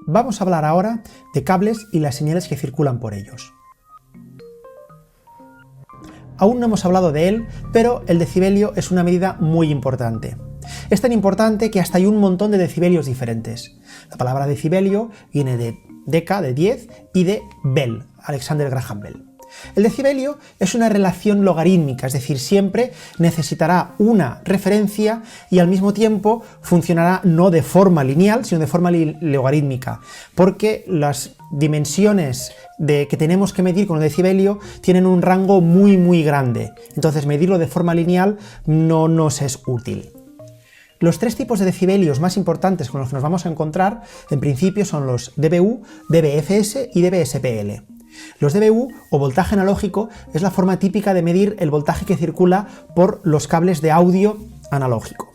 Vamos a hablar ahora de cables y las señales que circulan por ellos. Aún no hemos hablado de él, pero el decibelio es una medida muy importante. Es tan importante que hasta hay un montón de decibelios diferentes. La palabra decibelio viene de deca, de 10, y de Bell, Alexander Graham Bell. El decibelio es una relación logarítmica, es decir, siempre necesitará una referencia y al mismo tiempo funcionará no de forma lineal, sino de forma logarítmica, porque las dimensiones que tenemos que medir con el decibelio tienen un rango muy grande, entonces medirlo de forma lineal no nos es útil. Los tres tipos de decibelios más importantes con los que nos vamos a encontrar, en principio, son los dBu, dBFS y dBSPL. Los dBu, o voltaje analógico, es la forma típica de medir el voltaje que circula por los cables de audio analógico.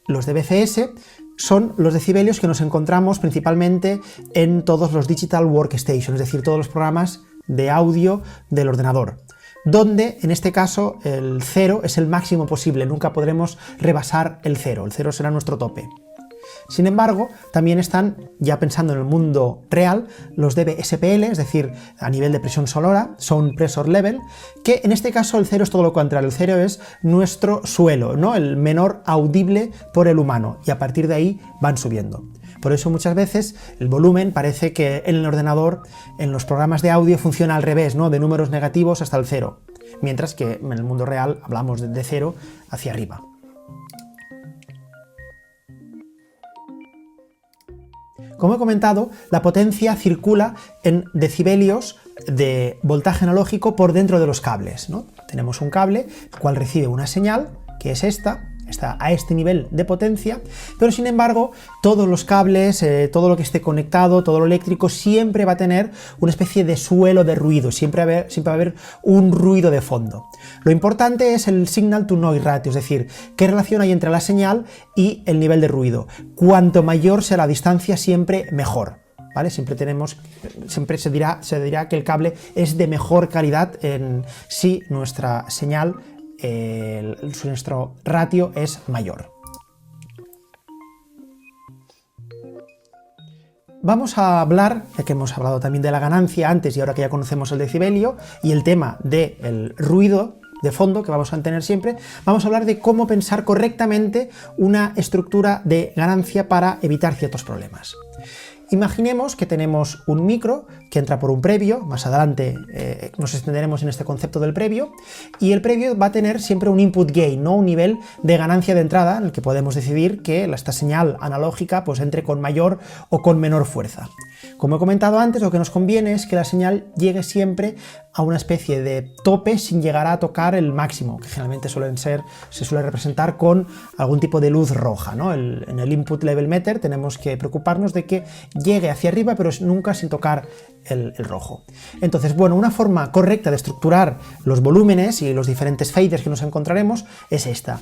Los dBFS son los decibelios que nos encontramos principalmente en todos los Digital Workstation, es decir, todos los programas de audio del ordenador, donde en este caso el 0 es el máximo posible, nunca podremos rebasar el 0 será nuestro tope. Sin embargo, también están, ya pensando en el mundo real, los dBSPL, es decir, a nivel de presión sonora, Sound Pressure Level, que en este caso el 0 es todo lo contrario, el 0 es nuestro suelo, ¿no? El menor audible por el humano, y a partir de ahí van subiendo. Por eso muchas veces el volumen parece que en el ordenador, en los programas de audio, funciona al revés, ¿no? De números negativos hasta el 0, mientras que en el mundo real hablamos de 0 hacia arriba. Como he comentado, la potencia circula en decibelios de voltaje analógico por dentro de los cables, ¿no? Tenemos un cable, el cual recibe una señal, que es está a este nivel de potencia, pero sin embargo todos los cables, todo lo que esté conectado, todo lo eléctrico, siempre va a tener una especie de suelo de ruido, siempre va a haber un ruido de fondo. Lo importante es el signal to noise ratio, es decir, qué relación hay entre la señal y el nivel de ruido. Cuanto mayor sea la distancia, siempre mejor, ¿vale? Siempre se dirá que el cable es de mejor calidad si nuestra señal, nuestro ratio es mayor. Vamos a hablar, ya que hemos hablado también de la ganancia antes y ahora que ya conocemos el decibelio y el tema del ruido de fondo que vamos a tener siempre, vamos a hablar de cómo pensar correctamente una estructura de ganancia para evitar ciertos problemas. Imaginemos que tenemos un micro que entra por un previo, más adelante nos extenderemos en este concepto del previo, y el previo va a tener siempre un input gain, ¿no? Un nivel de ganancia de entrada en el que podemos decidir que esta señal analógica pues entre con mayor o con menor fuerza. Como he comentado antes, lo que nos conviene es que la señal llegue siempre a una especie de tope sin llegar a tocar el máximo, que generalmente se suele representar con algún tipo de luz roja, ¿no? En el input level meter tenemos que preocuparnos de que llegue hacia arriba, pero nunca sin tocar el rojo. Entonces, bueno, una forma correcta de estructurar los volúmenes y los diferentes faders que nos encontraremos es esta.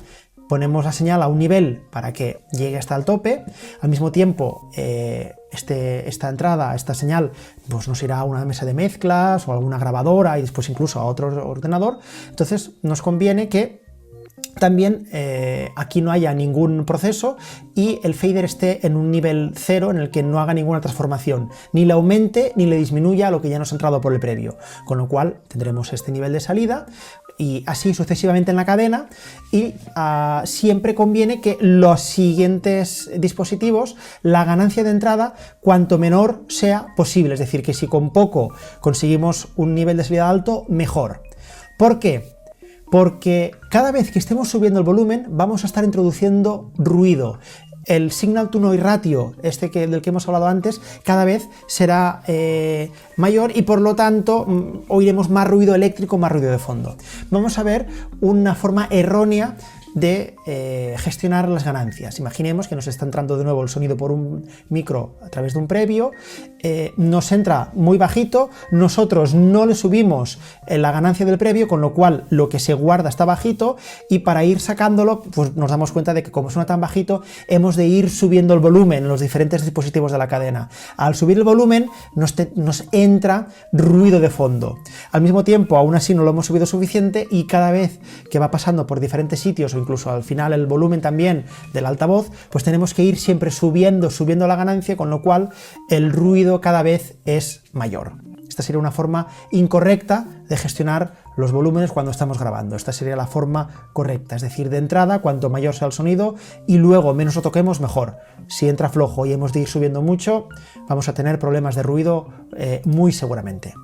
Ponemos la señal a un nivel para que llegue hasta el tope, al mismo tiempo esta entrada, esta señal, pues nos irá a una mesa de mezclas o a alguna grabadora y después incluso a otro ordenador. Entonces nos conviene que también aquí no haya ningún proceso y el fader esté en un nivel 0 en el que no haga ninguna transformación, ni le aumente ni le disminuya lo que ya nos ha entrado por el previo, con lo cual tendremos este nivel de salida y así sucesivamente en la cadena, y siempre conviene que los siguientes dispositivos, la ganancia de entrada cuanto menor sea posible, es decir, que si con poco conseguimos un nivel de salida alto, mejor. ¿Por qué? Porque cada vez que estemos subiendo el volumen vamos a estar introduciendo ruido. El signal to noise ratio, del que hemos hablado antes, cada vez será mayor y por lo tanto oiremos más ruido eléctrico, más ruido de fondo. Vamos a ver una forma errónea de gestionar las ganancias. Imaginemos que nos está entrando de nuevo el sonido por un micro a través de un previo, nos entra muy bajito, nosotros no le subimos la ganancia del previo, con lo cual lo que se guarda está bajito, y para ir sacándolo pues nos damos cuenta de que como suena tan bajito hemos de ir subiendo el volumen en los diferentes dispositivos de la cadena. Al subir el volumen nos entra ruido de fondo. Al mismo tiempo, aún así no lo hemos subido suficiente y cada vez que va pasando por diferentes sitios o o incluso al final el volumen también del altavoz, pues tenemos que ir siempre subiendo la ganancia, con lo cual el ruido cada vez es mayor. Esta sería una forma incorrecta de gestionar los volúmenes cuando estamos grabando. Esta sería la forma correcta, es decir, de entrada, cuanto mayor sea el sonido y luego menos lo toquemos, mejor. Si entra flojo y hemos de ir subiendo mucho, vamos a tener problemas de ruido muy seguramente.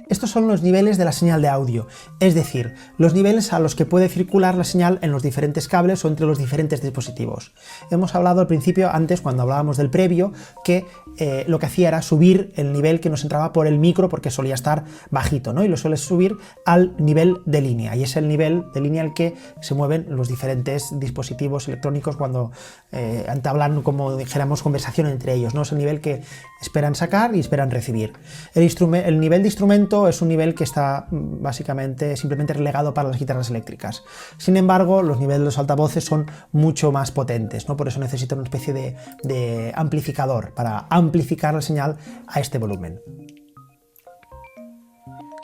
Estos son los niveles de la señal de audio, es decir, los niveles a los que puede circular la señal en los diferentes cables o entre los diferentes dispositivos. Hemos hablado al principio, antes cuando hablábamos del previo, que lo que hacía era subir el nivel que nos entraba por el micro porque solía estar bajito, ¿no? Y lo sueles subir al nivel de línea, y es el nivel de línea al que se mueven los diferentes dispositivos electrónicos cuando entablan, como dijéramos, conversación entre ellos, ¿no? Es el nivel que esperan sacar y esperan recibir. El nivel de instrumento es un nivel que está básicamente simplemente relegado para las guitarras eléctricas. Sin embargo, los niveles de los altavoces son mucho más potentes, ¿no? Por eso necesitan una especie de amplificador para amplificar la señal a este volumen.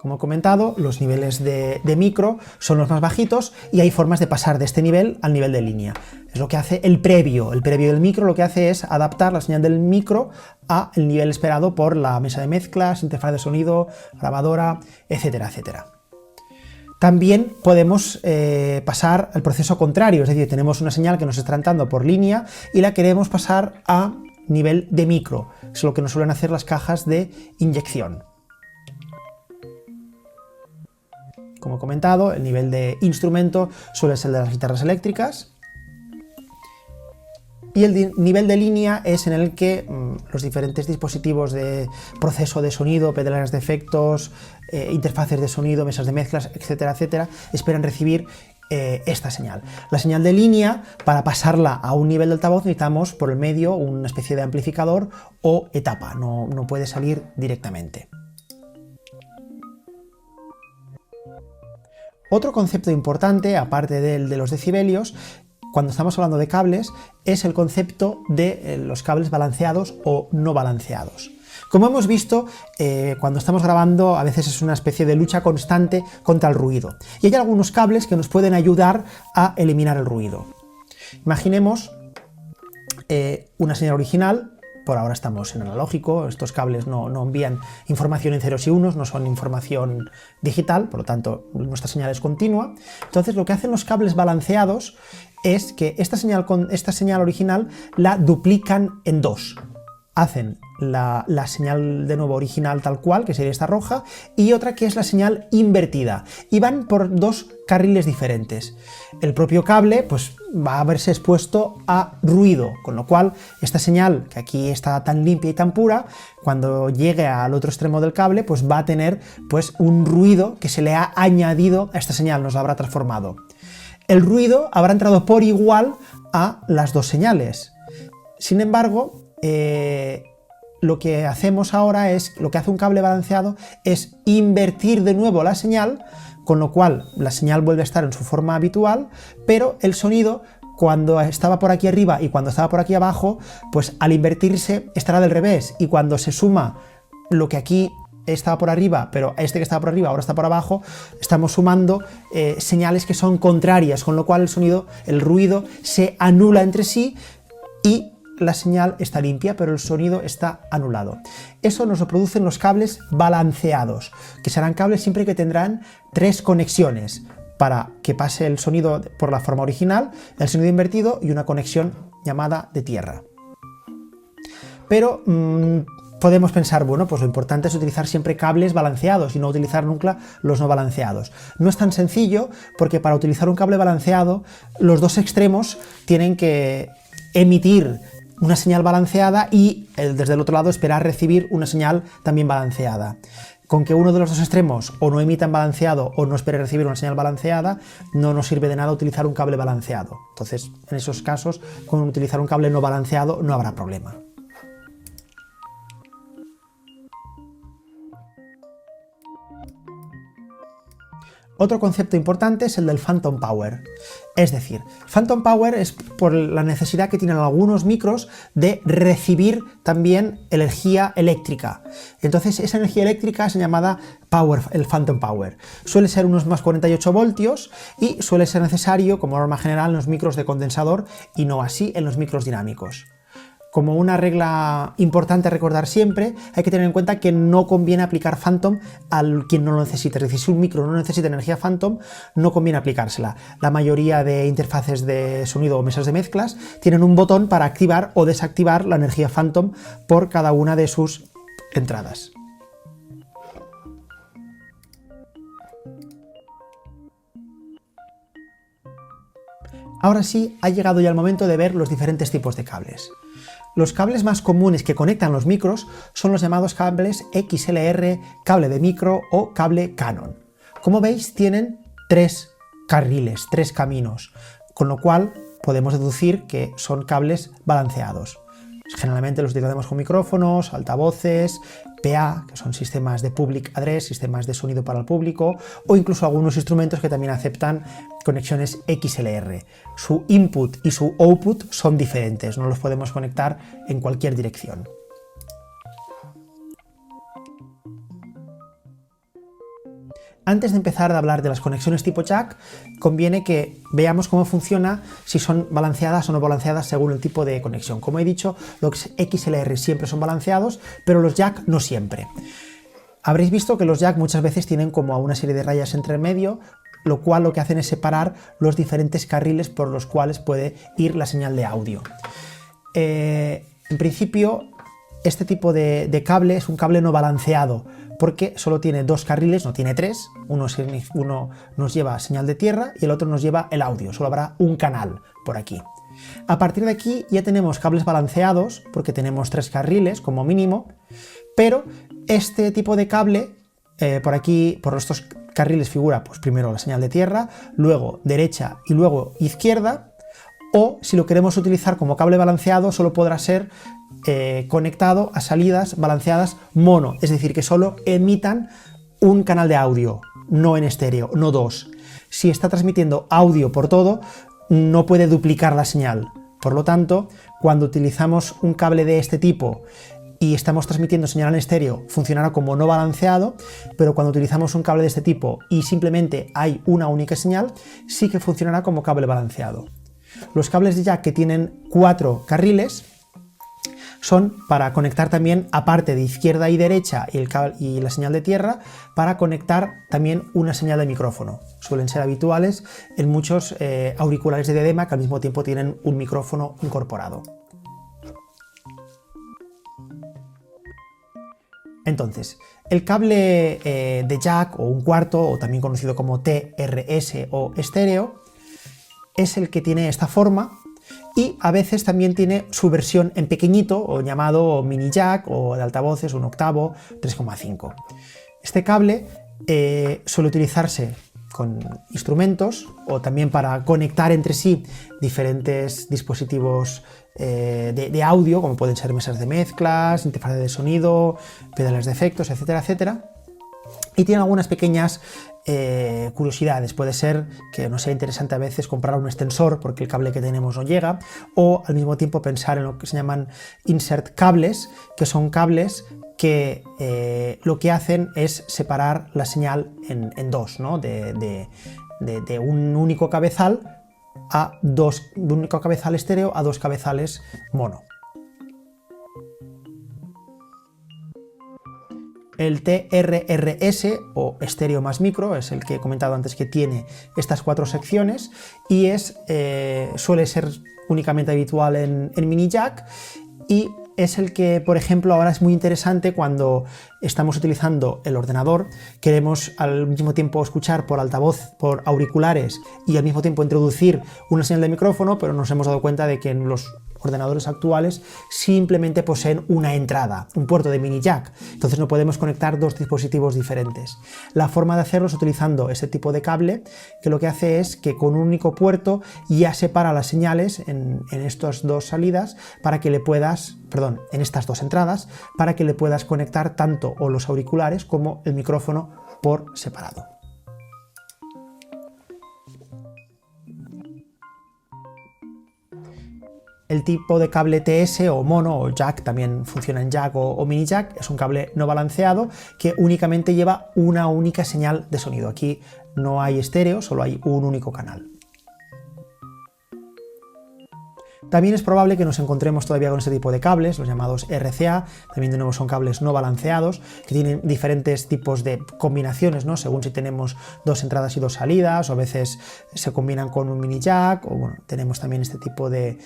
Como he comentado, los niveles de micro son los más bajitos y hay formas de pasar de este nivel al nivel de línea. Es lo que hace el previo. El previo del micro lo que hace es adaptar la señal del micro al nivel esperado por la mesa de mezclas, interfaz de sonido, grabadora, etcétera, etcétera. También podemos pasar al proceso contrario, es decir, tenemos una señal que nos está entrando por línea y la queremos pasar a nivel de micro. Es lo que nos suelen hacer las cajas de inyección. Como he comentado, el nivel de instrumento suele ser el de las guitarras eléctricas y el nivel de línea es en el que los diferentes dispositivos de proceso de sonido, pedaleras de efectos, interfaces de sonido, mesas de mezclas, etcétera, etcétera, esperan recibir esta señal. La señal de línea, para pasarla a un nivel de altavoz necesitamos por el medio una especie de amplificador o etapa, no puede salir directamente. Otro concepto importante, aparte del de los decibelios, cuando estamos hablando de cables, es el concepto de los cables balanceados o no balanceados. Como hemos visto, cuando estamos grabando a veces es una especie de lucha constante contra el ruido. Y hay algunos cables que nos pueden ayudar a eliminar el ruido. Imaginemos una señal original. Por ahora estamos en analógico, estos cables no envían información en ceros y unos, no son información digital, por lo tanto nuestra señal es continua. Entonces lo que hacen los cables balanceados es que esta señal original la duplican en dos. Hacen la señal de nuevo original tal cual, que sería esta roja, y otra que es la señal invertida, y van por dos carriles diferentes. El propio cable pues va a verse expuesto a ruido, con lo cual esta señal, que aquí está tan limpia y tan pura, cuando llegue al otro extremo del cable pues va a tener pues un ruido que se le ha añadido a esta señal, nos la habrá transformado. El ruido habrá entrado por igual a las dos señales. Sin embargo, lo que hacemos ahora lo que hace un cable balanceado es invertir de nuevo la señal, con lo cual la señal vuelve a estar en su forma habitual, pero el sonido, cuando estaba por aquí arriba y cuando estaba por aquí abajo, pues al invertirse estará del revés, y cuando se suma lo que aquí estaba por arriba, pero este que estaba por arriba ahora está por abajo, estamos sumando señales que son contrarias, con lo cual el ruido se anula entre sí y la señal está limpia, pero el sonido está anulado. Eso nos lo producen los cables balanceados, que serán cables siempre que tendrán tres conexiones para que pase el sonido por la forma original, el sonido invertido y una conexión llamada de tierra. Pero podemos pensar, bueno, pues lo importante es utilizar siempre cables balanceados y no utilizar nunca los no balanceados. No es tan sencillo, porque para utilizar un cable balanceado, los dos extremos tienen que emitir una señal balanceada y desde el otro lado esperar recibir una señal también balanceada. Con que uno de los dos extremos o no emitan balanceado o no espere recibir una señal balanceada, no nos sirve de nada utilizar un cable balanceado. Entonces, en esos casos, con utilizar un cable no balanceado no habrá problema. Otro concepto importante es el del Phantom Power. Es decir, Phantom Power es por la necesidad que tienen algunos micros de recibir también energía eléctrica. Entonces esa energía eléctrica es llamada Power, el Phantom Power. Suele ser unos más 48 voltios y suele ser necesario como norma general en los micros de condensador y no así en los micros dinámicos. Como una regla importante a recordar siempre, hay que tener en cuenta que no conviene aplicar Phantom al quien no lo necesita. Es decir, si un micro no necesita energía Phantom, no conviene aplicársela. La mayoría de interfaces de sonido o mesas de mezclas tienen un botón para activar o desactivar la energía Phantom por cada una de sus entradas. Ahora sí, ha llegado ya el momento de ver los diferentes tipos de cables. Los cables más comunes que conectan los micros son los llamados cables XLR, cable de micro o cable Canon. Como veis, tienen tres carriles, tres caminos, con lo cual podemos deducir que son cables balanceados. Generalmente los utilizamos con micrófonos, altavoces, PA, que son sistemas de public address, sistemas de sonido para el público, o incluso algunos instrumentos que también aceptan conexiones XLR. Su input y su output son diferentes, no los podemos conectar en cualquier dirección. Antes de empezar a hablar de las conexiones tipo jack, conviene que veamos cómo funciona, si son balanceadas o no balanceadas según el tipo de conexión. Como he dicho, los XLR siempre son balanceados, pero los jack no siempre. Habréis visto que los jack muchas veces tienen como una serie de rayas entre medio, lo cual lo que hacen es separar los diferentes carriles por los cuales puede ir la señal de audio. En principio, este tipo de cable es un cable no balanceado, porque solo tiene dos carriles, no tiene tres. Uno nos lleva señal de tierra y el otro nos lleva el audio, solo habrá un canal por aquí. A partir de aquí ya tenemos cables balanceados, porque tenemos tres carriles como mínimo, pero este tipo de cable, por aquí, por estos carriles figura pues primero la señal de tierra, luego derecha y luego izquierda, o si lo queremos utilizar como cable balanceado solo podrá ser conectado a salidas balanceadas mono, es decir, que solo emitan un canal de audio, no en estéreo, no dos. Si está transmitiendo audio por todo, no puede duplicar la señal. Por lo tanto, cuando utilizamos un cable de este tipo y estamos transmitiendo señal en estéreo, funcionará como no balanceado, pero cuando utilizamos un cable de este tipo y simplemente hay una única señal, sí que funcionará como cable balanceado. Los cables de jack que tienen 4 carriles son para conectar también, aparte de izquierda y derecha y la señal de tierra, para conectar también una señal de micrófono. Suelen ser habituales en muchos auriculares de diadema que al mismo tiempo tienen un micrófono incorporado. Entonces, el cable de jack o un cuarto, o también conocido como TRS o estéreo, es el que tiene esta forma y a veces también tiene su versión en pequeñito o llamado mini jack o de altavoces, un octavo, 3,5. Este cable suele utilizarse con instrumentos o también para conectar entre sí diferentes dispositivos de audio, como pueden ser mesas de mezclas, interfaces de sonido, pedales de efectos, etcétera, etcétera. Y tiene algunas pequeñas curiosidades. Puede ser que nos sea interesante a veces comprar un extensor porque el cable que tenemos no llega, o al mismo tiempo pensar en lo que se llaman insert cables, que son cables que lo que hacen es separar la señal en dos, ¿no? de un único cabezal a dos, de un único cabezal estéreo a dos cabezales mono. El TRRS o estéreo más micro es el que he comentado antes, que tiene estas 4 secciones y suele ser únicamente habitual en mini jack, y es el que, por ejemplo, ahora es muy interesante cuando estamos utilizando el ordenador, queremos al mismo tiempo escuchar por altavoz, por auriculares, y al mismo tiempo introducir una señal de micrófono, pero nos hemos dado cuenta de que en los ordenadores actuales simplemente poseen una entrada, un puerto de mini jack, entonces no podemos conectar dos dispositivos diferentes. La forma de hacerlo es utilizando este tipo de cable, que lo que hace es que con un único puerto ya separa las señales en estas dos salidas para que le puedas, perdón, en estas dos entradas, para que le puedas conectar tanto o los auriculares como el micrófono por separado. El tipo de cable TS o mono o jack, también funciona en jack o mini jack, es un cable no balanceado que únicamente lleva una única señal de sonido. Aquí no hay estéreo, solo hay un único canal. También es probable que nos encontremos todavía con este tipo de cables, los llamados RCA, también de nuevo son cables no balanceados, que tienen diferentes tipos de combinaciones, ¿no? Según si tenemos dos entradas y dos salidas, o a veces se combinan con un mini jack, o bueno, tenemos también este tipo de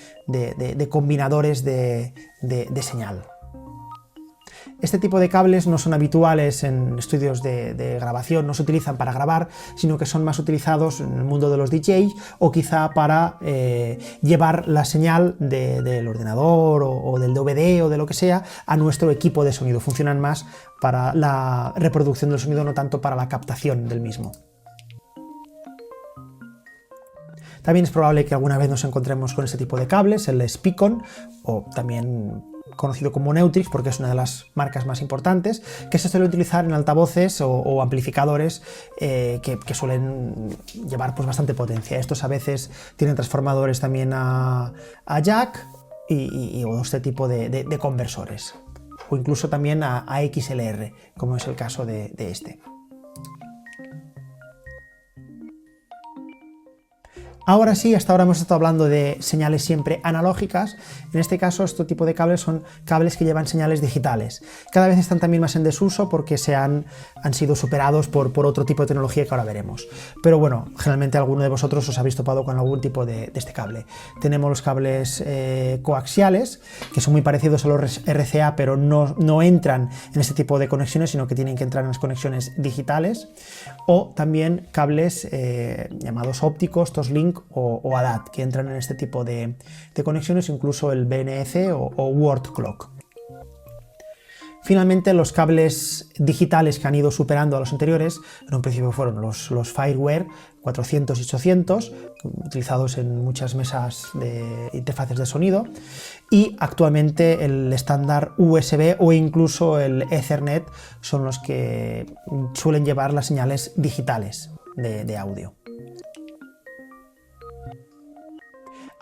combinadores de señal. Este tipo de cables no son habituales en estudios de grabación, no se utilizan para grabar, sino que son más utilizados en el mundo de los DJs o quizá para llevar la señal del ordenador o del DVD o de lo que sea a nuestro equipo de sonido. Funcionan más para la reproducción del sonido, no tanto para la captación del mismo. También es probable que alguna vez nos encontremos con este tipo de cables, el Spicon, o también conocido como Neutrix, porque es una de las marcas más importantes, que se suele utilizar en altavoces o amplificadores que suelen llevar pues bastante potencia. Estos a veces tienen transformadores también a jack y este tipo de conversores, o incluso también a XLR, como es el caso de este. Ahora sí, hasta ahora hemos estado hablando de señales siempre analógicas. En este caso, este tipo de cables son cables que llevan señales digitales. Cada vez están también más en desuso porque han sido superados por otro tipo de tecnología que ahora veremos. Pero bueno, generalmente alguno de vosotros os habéis topado con algún tipo de este cable. Tenemos los cables coaxiales, que son muy parecidos a los RCA, pero no entran en este tipo de conexiones, sino que tienen que entrar en las conexiones digitales. O también cables llamados ópticos, Toslink o ADAT, que entran en este tipo de conexiones, incluso el BNC o Word Clock. Finalmente, los cables digitales que han ido superando a los anteriores, en un principio fueron los Firewire 400 y 800, utilizados en muchas mesas de interfaces de sonido, y actualmente el estándar USB o incluso el Ethernet son los que suelen llevar las señales digitales de audio.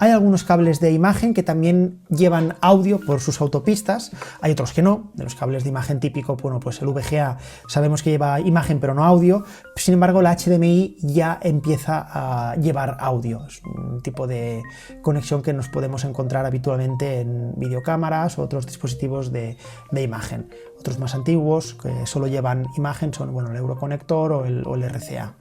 Hay algunos cables de imagen que también llevan audio por sus autopistas, hay otros que no. De los cables de imagen típico, bueno, pues el VGA sabemos que lleva imagen pero no audio, sin embargo la HDMI ya empieza a llevar audio. Es un tipo de conexión que nos podemos encontrar habitualmente en videocámaras o otros dispositivos de imagen. Otros más antiguos que solo llevan imagen son, bueno, el Euroconector o el RCA.